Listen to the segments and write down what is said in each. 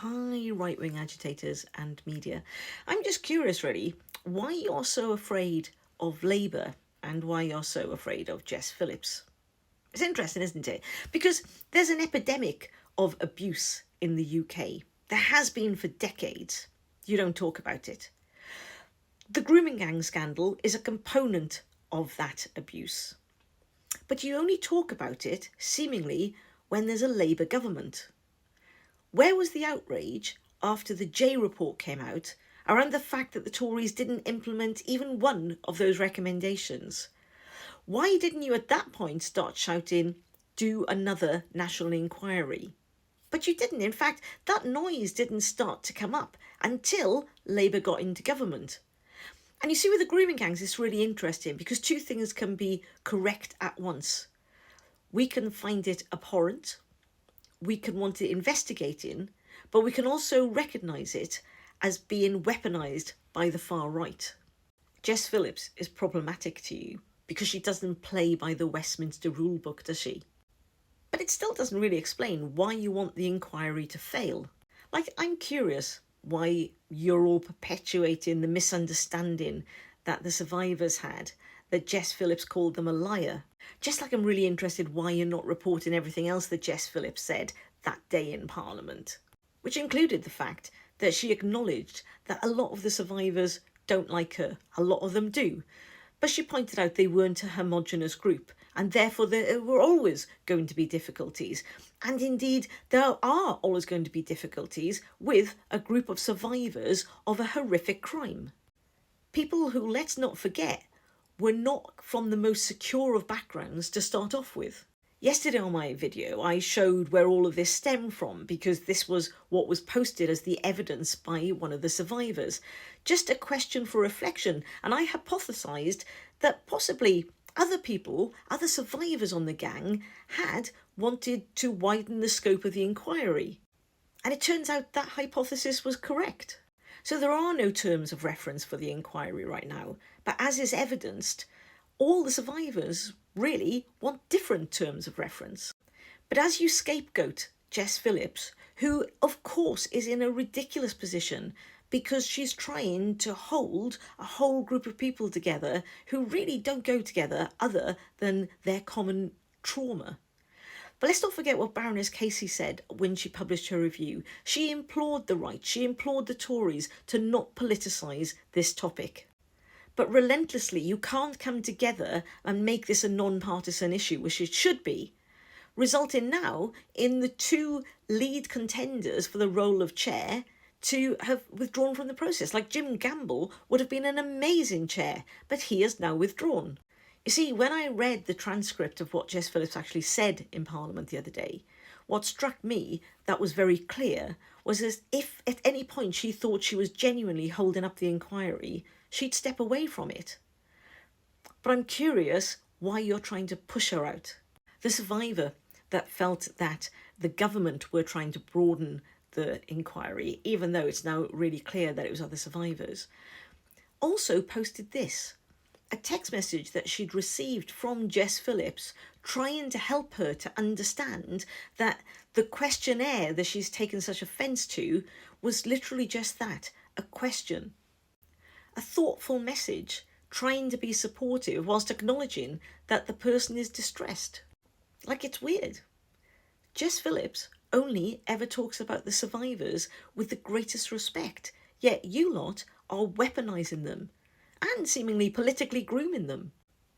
Hi, right-wing agitators and media. I'm just curious, really, why you're so afraid of Labour and why you're so afraid of Jess Phillips. It's interesting, isn't it? Because there's an epidemic of abuse in the UK. There has been for decades. You don't talk about it. The grooming gang scandal is a component of that abuse. But you only talk about it, seemingly, when there's a Labour government. Where was the outrage after the J report came out around the fact that the Tories didn't implement even one of those recommendations? Why didn't you at that point start shouting, do another national inquiry? But you didn't. In fact, that noise didn't start to come up until Labour got into government. And you see, with the grooming gangs, it's really interesting because two things can be correct at once. We can find it abhorrent, we can want it investigating, but we can also recognise it as being weaponised by the far right. Jess Phillips is problematic to you because she doesn't play by the Westminster rule book, does she? But it still doesn't really explain why you want the inquiry to fail. Like, I'm curious why you're all perpetuating the misunderstanding that the survivors had, that Jess Phillips called them a liar. Just like I'm really interested why you're not reporting everything else that Jess Phillips said that day in Parliament, which included the fact that she acknowledged that a lot of the survivors don't like her. A lot of them do. But she pointed out they weren't a homogenous group, and therefore there were always going to be difficulties. And indeed, there are always going to be difficulties with a group of survivors of a horrific crime. People who, let's not forget, were not from the most secure of backgrounds to start off with. Yesterday on my video, I showed where all of this stemmed from because this was what was posted as the evidence by one of the survivors. Just a question for reflection, and I hypothesised that possibly other people, other survivors on the gang, had wanted to widen the scope of the inquiry. And it turns out that hypothesis was correct. So there are no terms of reference for the inquiry right now, but as is evidenced, all the survivors really want different terms of reference. But as you scapegoat Jess Phillips, who of course is in a ridiculous position because she's trying to hold a whole group of people together who really don't go together other than their common trauma. But let's not forget what Baroness Casey said when she published her review. She implored the right, she implored the Tories to not politicise this topic. But relentlessly, you can't come together and make this a non-partisan issue, which it should be, resulting now in the two lead contenders for the role of chair to have withdrawn from the process. Like Jim Gamble would have been an amazing chair, but he has now withdrawn. You see, when I read the transcript of what Jess Phillips actually said in Parliament the other day, what struck me that was very clear was as if at any point she thought she was genuinely holding up the inquiry, she'd step away from it. But I'm curious why you're trying to push her out. The survivor that felt that the government were trying to broaden the inquiry, even though it's now really clear that it was other survivors, also posted this. A text message that she'd received from Jess Phillips trying to help her to understand that the questionnaire that she's taken such offence to was literally just that, a question. A thoughtful message trying to be supportive whilst acknowledging that the person is distressed. Like, it's weird. Jess Phillips only ever talks about the survivors with the greatest respect, yet you lot are weaponising them and seemingly politically grooming them.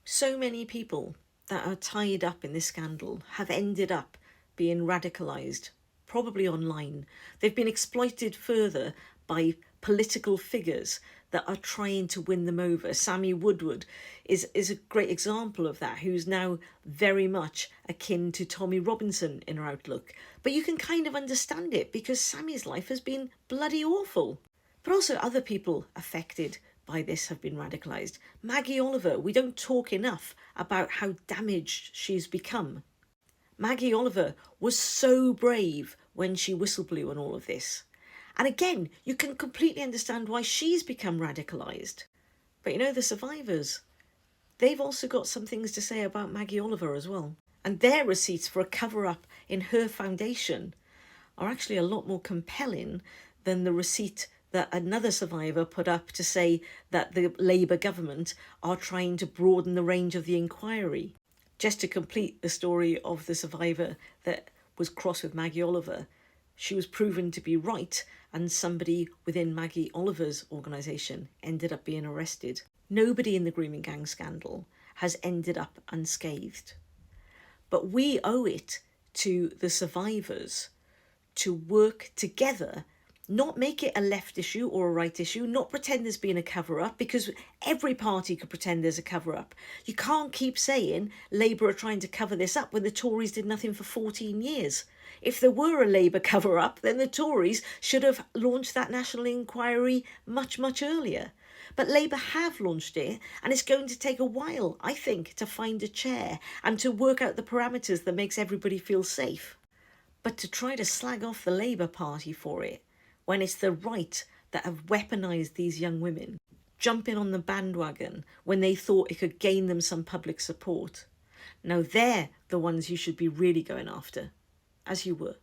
So many people that are tied up in this scandal have ended up being radicalised, probably online. They've been exploited further by political figures that are trying to win them over. Sammy Woodward is a great example of that, who's now very much akin to Tommy Robinson in her outlook. But you can kind of understand it because Sammy's life has been bloody awful. But also other people affected by this have been radicalised. Maggie Oliver, we don't talk enough about how damaged she's become. Maggie Oliver was so brave when she whistleblew on all of this. And again, you can completely understand why she's become radicalised. But you know, the survivors, they've also got some things to say about Maggie Oliver as well. And their receipts for a cover-up in her foundation are actually a lot more compelling than the receipt that another survivor put up to say that the Labour government are trying to broaden the range of the inquiry. Just to complete the story of the survivor that was cross with Maggie Oliver, she was proven to be right, and somebody within Maggie Oliver's organisation ended up being arrested. Nobody in the grooming gang scandal has ended up unscathed. But we owe it to the survivors to work together, not make it a left issue or a right issue, not pretend there's been a cover-up, because every party could pretend there's a cover-up. You can't keep saying Labour are trying to cover this up when the Tories did nothing for 14 years. If there were a Labour cover-up, then the Tories should have launched that national inquiry much, much earlier. But Labour have launched it, and it's going to take a while, I think, to find a chair and to work out the parameters that makes everybody feel safe. But to try to slag off the Labour Party for it, when it's the right that have weaponised these young women, jumping on the bandwagon when they thought it could gain them some public support. Now they're the ones you should be really going after, as you were.